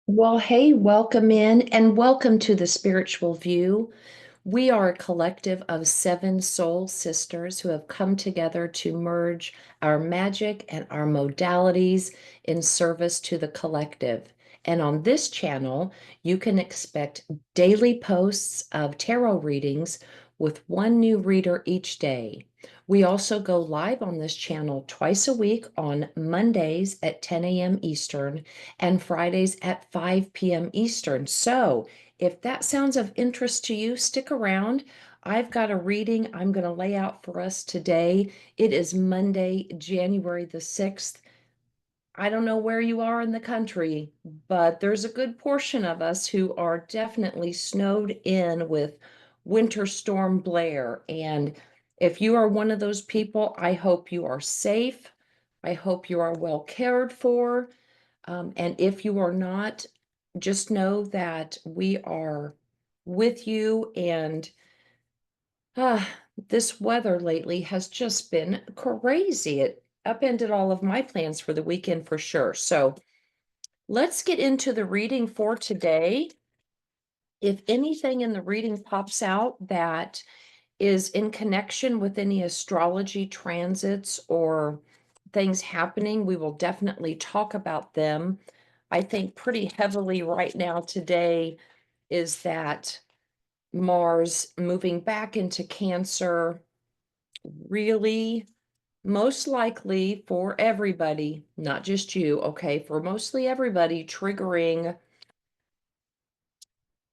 Well, hey, welcome in and welcome to the Spiritual View. We are a collective of seven soul sisters who have come together to merge our magic and our modalities in service to the collective. And on this channel, you can expect daily posts of tarot readings with one new reader each day. We also go live on this channel twice a week on Mondays at 10 a.m. Eastern and Fridays at 5 p.m. Eastern. So, if that sounds of interest to you, stick around. I've got a reading I'm going to lay out for us today. It is Monday, January the 6th. I don't know where you are in the country, but there's a good portion of us who are definitely snowed in with Winter Storm Blair. And if you are one of those people, I hope you are safe. I hope you are well cared for. And if you are not, just know that we are with you. And this weather lately has just been crazy. It upended all of my plans for the weekend for sure. So let's get into the reading for today. If anything in the reading pops out that is in connection with any astrology transits or things happening, we will definitely talk about them. I think pretty heavily right now today is that Mars moving back into Cancer, really most likely for everybody, not just you, okay, for mostly everybody, triggering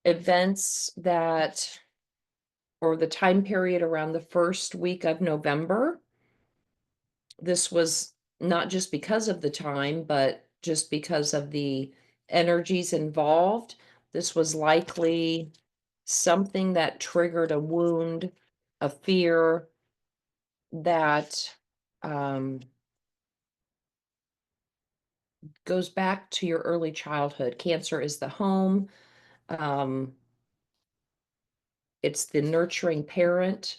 events that, or the time period around the first week of November. This was not just because of the time, but just because of the energies involved. This was likely something that triggered a wound, a fear that goes back to your early childhood. Cancer is the home. Um, it's the nurturing parent.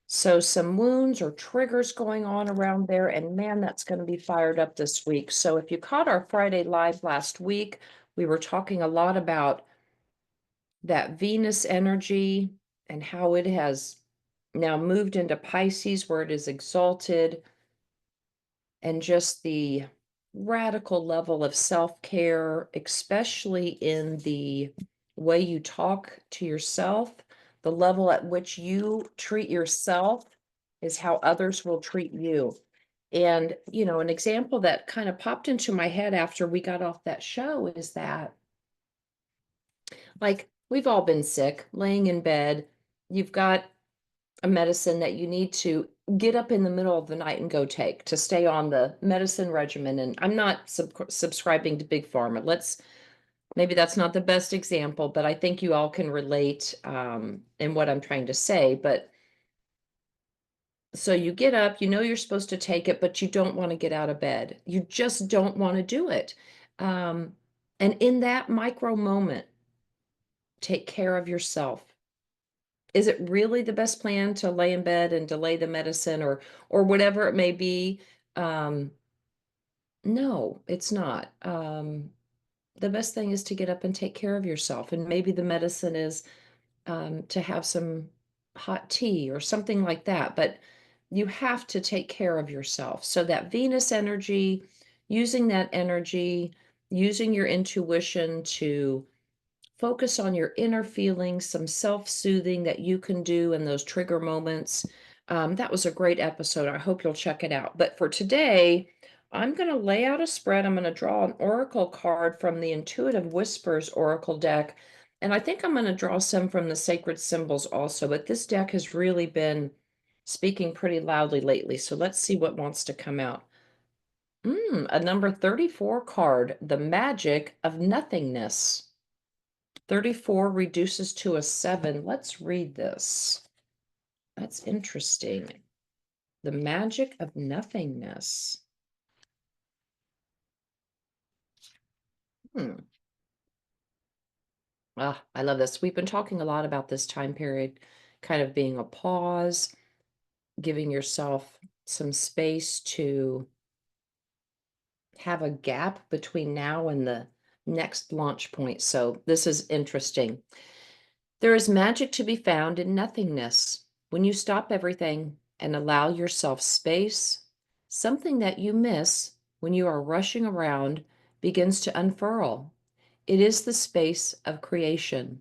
So some wounds or triggers going on around there, and man, that's going to be fired up this week. So if you caught our Friday live last week, we were talking a lot about that Venus energy and how it has now moved into Pisces where it is exalted, and just the radical level of self-care, especially in the way you talk to yourself. The level at which you treat yourself is how others will treat you. And, an example that kind of popped into my head after we got off that show is that, like, we've all been sick, laying in bed. You've got a medicine that you need to get up in the middle of the night and go take to stay on the medicine regimen. And I'm not subscribing to big pharma. Maybe that's not the best example, but I think you all can relate in what I'm trying to say. But so you get up, you know you're supposed to take it, but you don't want to get out of bed. You just don't want to do it. Um, and in that micro moment, take care of yourself. Is it really the best plan to lay in bed and delay the medicine or whatever it may be? Um, no, it's not. The best thing is to get up and take care of yourself. And maybe the medicine is to have some hot tea or something like that. But you have to take care of yourself. So that Venus energy, using that energy, using your intuition to focus on your inner feelings, some self-soothing that you can do in those trigger moments. That was a great episode. I hope you'll check it out. But for today, I'm going to lay out a spread. I'm going to draw an oracle card from the Intuitive Whispers Oracle deck. And I think I'm going to draw some from the Sacred Symbols also. But this deck has really been speaking pretty loudly lately. So let's see what wants to come out. A number 34 card, the Magic of Nothingness. 34 reduces to a 7. Let's read this. That's interesting. The magic of nothingness. Hmm. I love this. We've been talking a lot about this time period kind of being a pause, giving yourself some space to have a gap between now and the next launch point. So this is interesting. There is magic to be found in nothingness. When you stop everything and allow yourself space, something that you miss when you are rushing around begins to unfurl. It is the space of creation,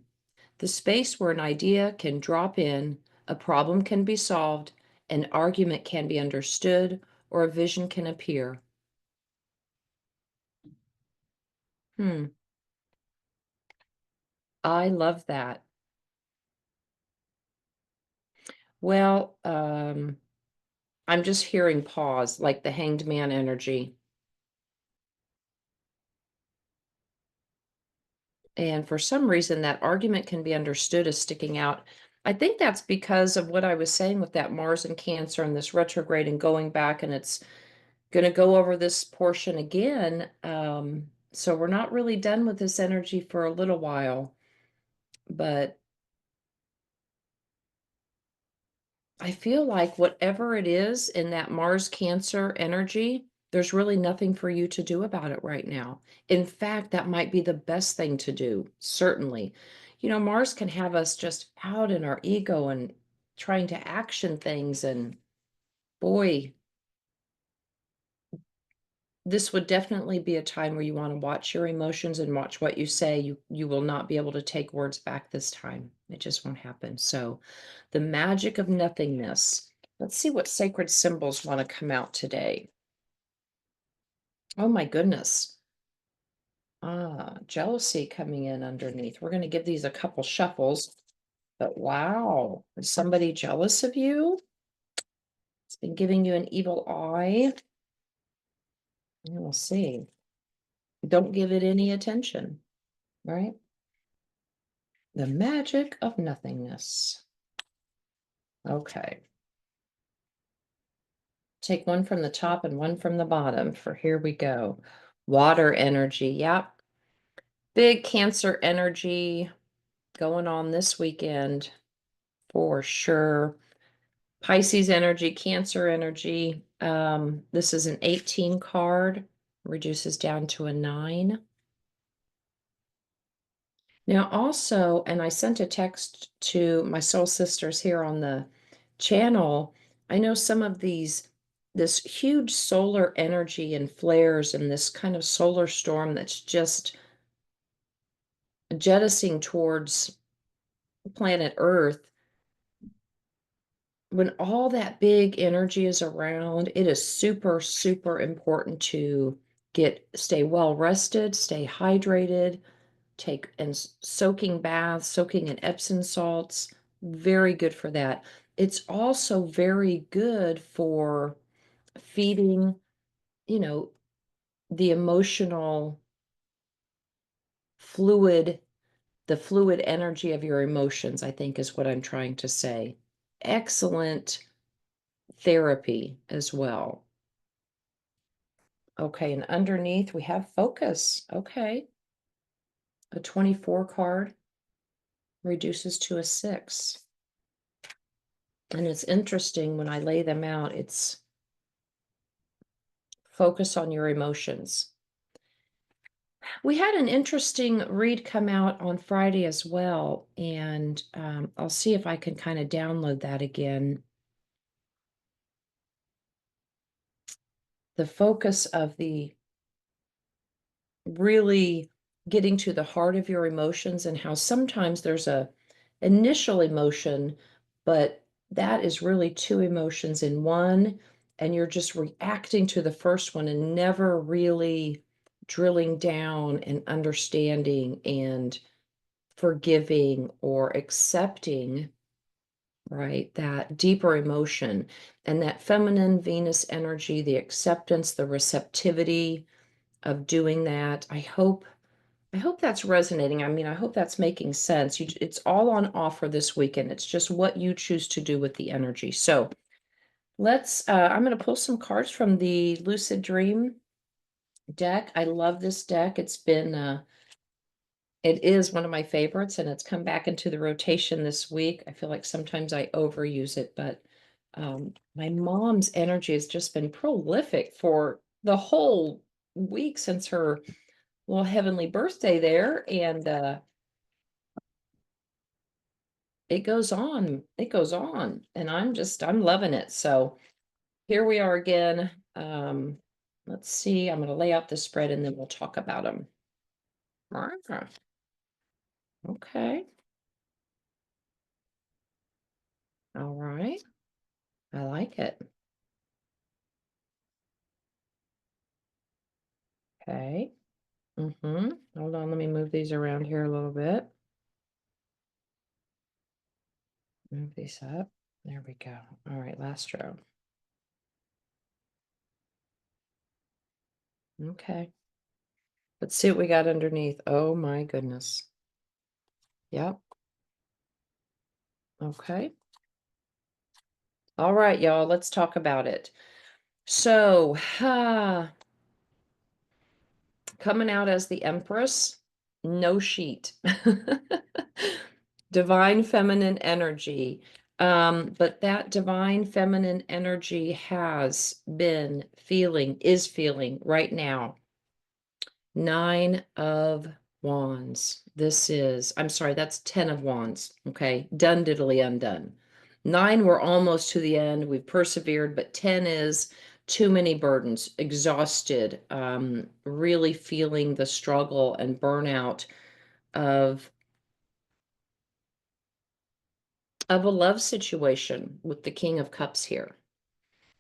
the space where an idea can drop in, a problem can be solved, an argument can be understood, or a vision can appear. Hmm, I love that. Well, I'm just hearing pause, like the hanged man energy. And for some reason, that argument can be understood as sticking out. I think that's because of what I was saying with that Mars and Cancer and this retrograde and going back, and it's going to go over this portion again. So we're not really done with this energy for a little while, but I feel like whatever it is in that Mars Cancer energy, there's really nothing for you to do about it right now. In fact, that might be the best thing to do, certainly. Mars can have us just out in our ego and trying to action things. And boy, this would definitely be a time where you want to watch your emotions and watch what you say. You will not be able to take words back this time. It just won't happen. So, the magic of nothingness. Let's see what sacred symbols want to come out today. Oh my goodness. Jealousy coming in underneath. We're going to give these a couple shuffles. But wow, is somebody jealous of you? It's been giving you an evil eye. We'll see. Don't give it any attention, right? The magic of nothingness. Okay. Take one from the top and one from the bottom for here we go. Water energy. Yep. Big Cancer energy going on this weekend for sure. Pisces energy, Cancer energy. This is an 18 card, reduces down to a 9. Now, also, and I sent a text to my soul sisters here on the channel. I know some of this huge solar energy and flares and this kind of solar storm that's just jettisoning towards planet Earth. When all that big energy is around, it is super, super important to stay well rested, stay hydrated, take and soaking baths, soaking in Epsom salts, very good for that. It's also very good for feeding, you know, the emotional fluid, the fluid energy of your emotions, I think is what I'm trying to say. Excellent therapy as well. Okay, and underneath we have focus. Okay. A 24 card reduces to a 6. And it's interesting when I lay them out, it's focus on your emotions. We had an interesting read come out on Friday as well, and I'll see if I can kind of download that again. The focus of the really getting to the heart of your emotions and how sometimes there's a initial emotion, but that is really two emotions in one, and you're just reacting to the first one and never really drilling down and understanding and forgiving or accepting, right? That deeper emotion and that feminine Venus energy, the acceptance, the receptivity of doing that. I hope that's resonating. I mean, I hope that's making sense. It's all on offer this weekend. It's just what you choose to do with the energy. So I'm going to pull some cards from the Lucid Dream deck. I love this deck. It is one of my favorites, and it's come back into the rotation this week. I feel like sometimes I overuse it, but my mom's energy has just been prolific for the whole week since her little heavenly birthday there, and it goes on. It goes on, and I'm loving it. So here we are again. Let's see. I'm going to lay out the spread, and then we'll talk about them. Okay. All right. I like it. Okay. Hold on, let me move these around here a little bit. Move these up. There we go. All right, last row. Okay. Let's see what we got underneath. Oh my goodness. Yep. Okay. All right, y'all, let's talk about it. So, coming out as the Empress, no sheet. Divine feminine energy. But that divine feminine energy is feeling right now. 9 of Wands. I'm sorry, that's 10 of Wands. Okay, done diddly undone. 9, we're almost to the end. We've persevered, but 10 is too many burdens, exhausted, really feeling the struggle and burnout of a love situation with the King of Cups here.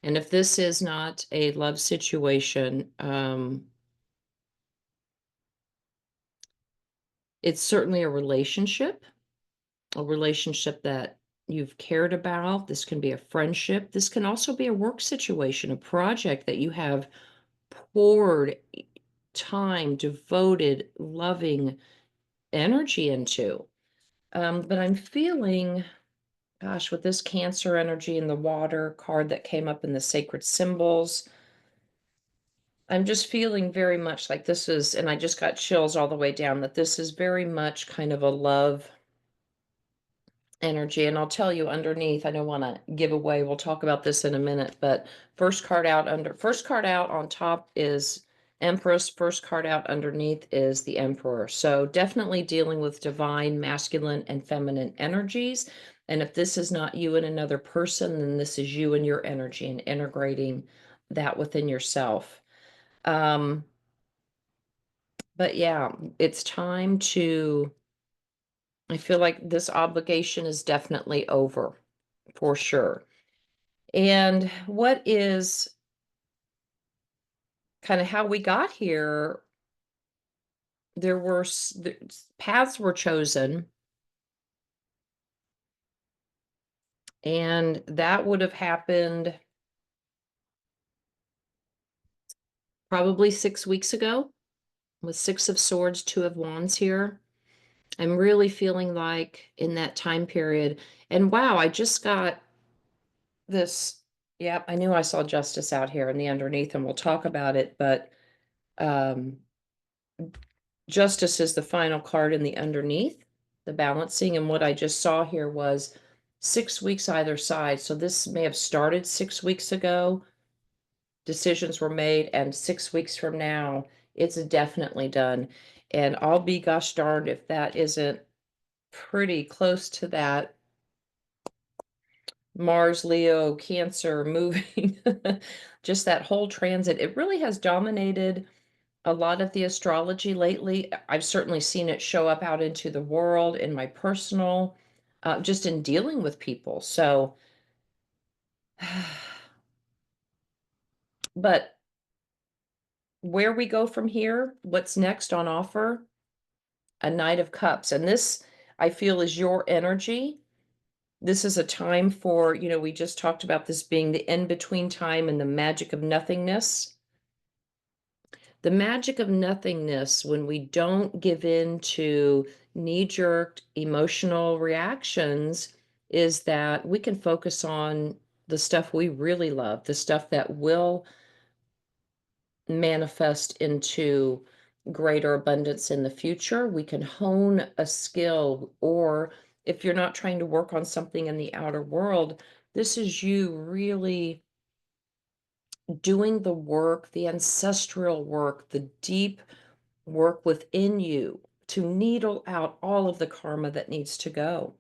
And if this is not a love situation, it's certainly a relationship that you've cared about. This can be a friendship. This can also be a work situation, a project that you have poured time, devoted, loving energy into. But I'm feeling, gosh, with this Cancer energy and the water card that came up in the sacred symbols, I'm just feeling very much like this is, and I just got chills all the way down, that this is very much kind of a love energy. And I'll tell you underneath, I don't want to give away, we'll talk about this in a minute, but first card out on top is Empress, first card out underneath is the Emperor. So definitely dealing with divine masculine and feminine energies. And if this is not you and another person, then this is you and your energy and integrating that within yourself. Um, but yeah, it's time to, I feel like this obligation is definitely over for sure. And what is kind of how we got here, paths were chosen, and that would have happened probably 6 weeks ago with 6 of Swords, 2 of Wands here. I'm really feeling like in that time period, and wow, I just got this. Yep, I knew I saw Justice out here in the underneath, and we'll talk about it, but um Justice is the final card in the underneath, the balancing. And what I just saw here was 6 weeks either side. So this may have started 6 weeks ago. Decisions were made, and 6 weeks from now, it's definitely done. And I'll be gosh darned if that isn't pretty close to that Mars, Leo, Cancer moving. Just that whole transit. It really has dominated a lot of the astrology lately. I've certainly seen it show up out into the world in my personal, just in dealing with people. So, but where we go from here, what's next on offer? A Knight of Cups. And this, I feel, is your energy. This is a time for, we just talked about this being the in-between time and the magic of nothingness. The magic of nothingness, when we don't give in to knee-jerk emotional reactions, is that we can focus on the stuff we really love, the stuff that will manifest into greater abundance in the future. We can hone a skill, or if you're not trying to work on something in the outer world, this is you really doing the work, the ancestral work, the deep work within you to needle out all of the karma that needs to go.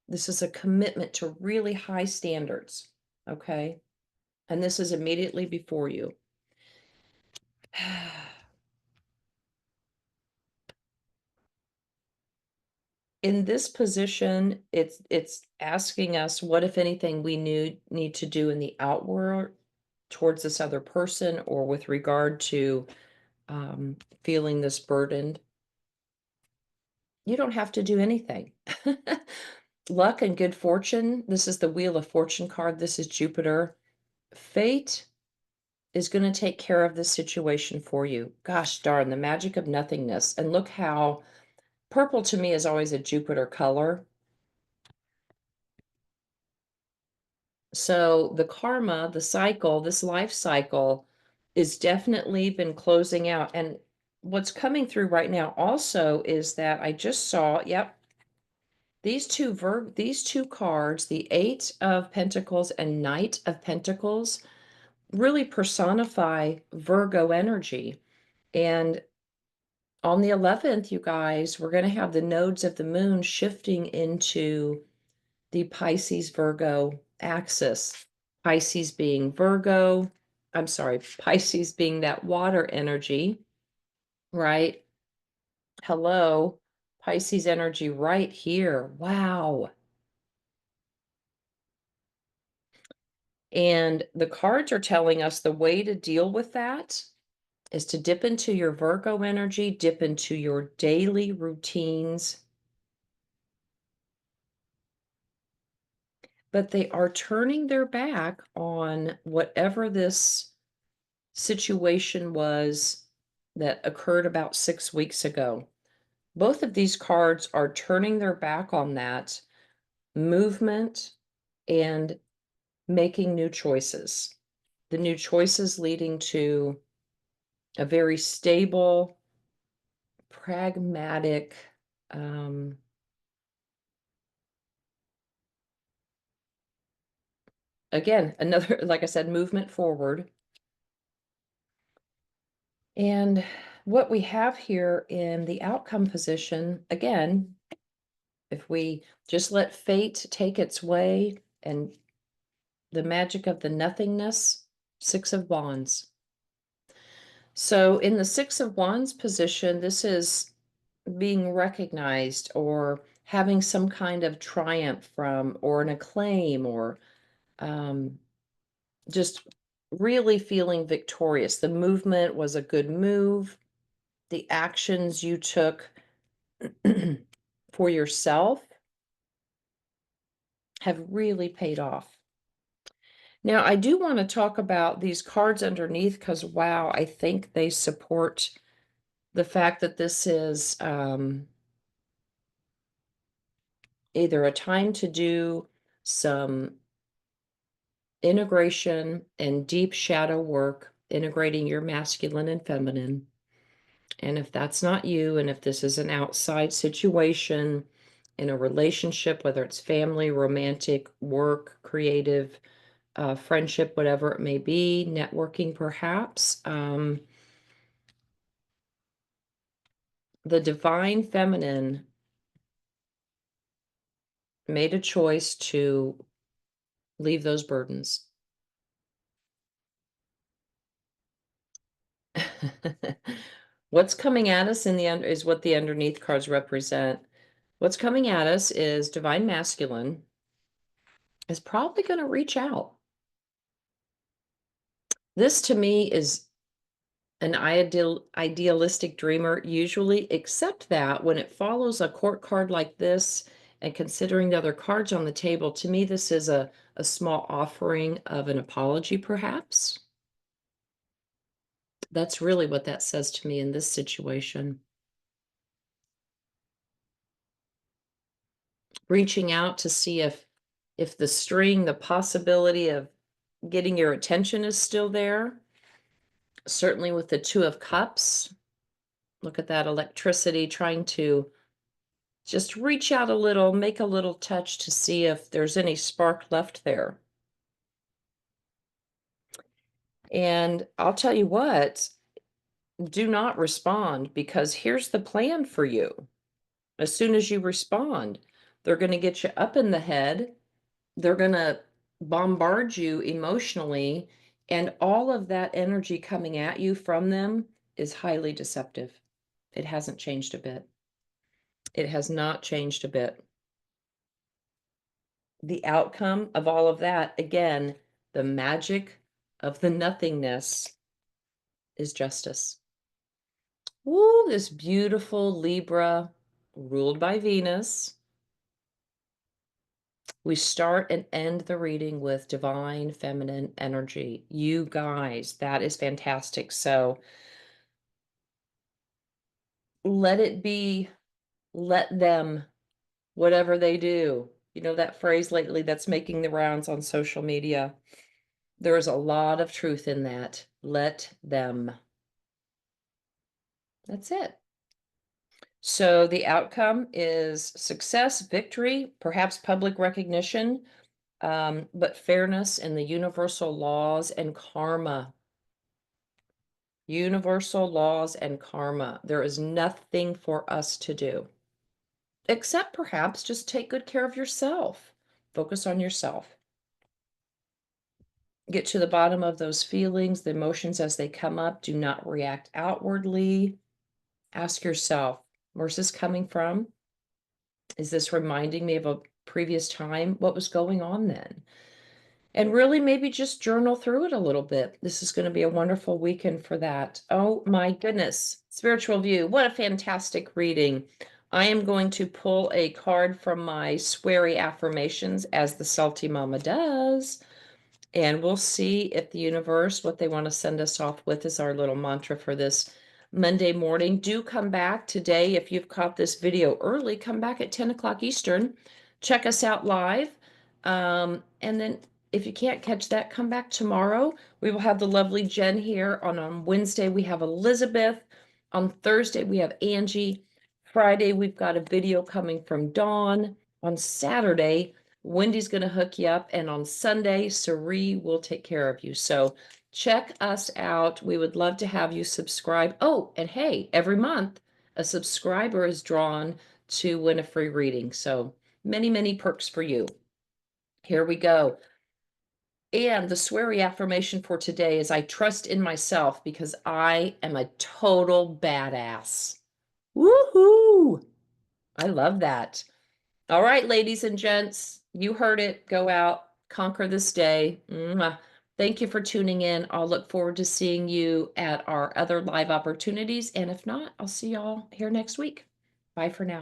This is a commitment to really high standards, okay? And this is immediately before you. In this position, it's asking us what, if anything, we need to do in the outward towards this other person or with regard to feeling this burdened. You don't have to do anything. Luck and good fortune. This is the Wheel of Fortune card. This is Jupiter. Fate is going to take care of this situation for you. Gosh darn, the magic of nothingness. And look how purple to me is always a Jupiter color. So the karma, the cycle, this life cycle is definitely been closing out. And what's coming through right now also is that I just saw, yep, these two cards, the Eight of Pentacles and Knight of Pentacles, really personify Virgo energy. And on the 11th, you guys, we're going to have the nodes of the moon shifting into the Pisces Virgo axis. Pisces being Virgo, I'm sorry, Pisces being that water energy, right? Hello, Pisces energy right here. Wow. And the cards are telling us the way to deal with that is to dip into your Virgo energy, dip into your daily routines. But they are turning their back on whatever this situation was that occurred about 6 weeks ago. Both of these cards are turning their back on that movement and making new choices. The new choices leading to a very stable, pragmatic, again, another, like I said, movement forward. And what we have here in the outcome position, again, if we just let fate take its way and the magic of the nothingness, Six of Wands. So in the Six of Wands position, this is being recognized or having some kind of triumph from, or an acclaim, or um, just really feeling victorious. The movement was a good move. The actions you took for yourself have really paid off. Now, I do want to talk about these cards underneath because, wow, I think they support the fact that this is either a time to do some integration and deep shadow work, integrating your masculine and feminine. And if that's not you, and if this is an outside situation in a relationship, whether it's family, romantic, work, creative, friendship, whatever it may be, networking perhaps, the divine feminine made a choice to leave those burdens. What's coming at us in the end is what the underneath cards represent. What's coming at us is divine masculine is probably going to reach out. This to me is an idealistic dreamer usually, except that when it follows a court card like this and considering the other cards on the table, to me this is a small offering of an apology perhaps. That's really what that says to me in this situation. Reaching out to see if the string, the possibility of getting your attention is still there. Certainly with the Two of Cups, look at that electricity, trying to just reach out a little, make a little touch to see if there's any spark left there. And I'll tell you what, do not respond, because here's the plan for you. As soon as you respond, they're going to get you up in the head. They're going to bombard you emotionally. And all of that energy coming at you from them is highly deceptive. It hasn't changed a bit. It has not changed a bit. The outcome of all of that, again, the magic of the nothingness is justice. Woo, this beautiful Libra ruled by Venus. We start and end the reading with divine feminine energy. You guys, that is fantastic. So let it be, let them, whatever they do. You know that phrase lately that's making the rounds on social media? There is a lot of truth in that. Let them. That's it. So the outcome is success, victory, perhaps public recognition, but fairness and the universal laws and karma. Universal laws and karma. There is nothing for us to do, except perhaps just take good care of yourself. Focus on yourself. Get to the bottom of those feelings, the emotions as they come up. Do not react outwardly. Ask yourself, where's this coming from? Is this reminding me of a previous time? What was going on then? And really maybe just journal through it a little bit. This is going to be a wonderful weekend for that. Oh my goodness. Spiritual View. What a fantastic reading. I am going to pull a card from my sweary affirmations, as the Salty Mama does. And we'll see if the universe, what they want to send us off with, is our little mantra for this Monday morning. Do come back today. If you've caught this video early, come back at 10 o'clock Eastern. Check us out live. And then if you can't catch that, come back tomorrow. We will have the lovely Jen here. On Wednesday, we have Elizabeth. On Thursday, we have Angie. Friday, we've got a video coming from Dawn. On Saturday, Wendy's going to hook you up. And on Sunday, Sari will take care of you. So check us out. We would love to have you subscribe. Oh, and hey, every month, a subscriber is drawn to win a free reading. So many, many perks for you. Here we go. And the sweary affirmation for today is, I trust in myself because I am a total badass. Woohoo! I love that. All right, ladies and gents, you heard it. Go out, conquer this day. Mwah. Thank you for tuning in. I'll look forward to seeing you at our other live opportunities. And if not, I'll see y'all here next week. Bye for now.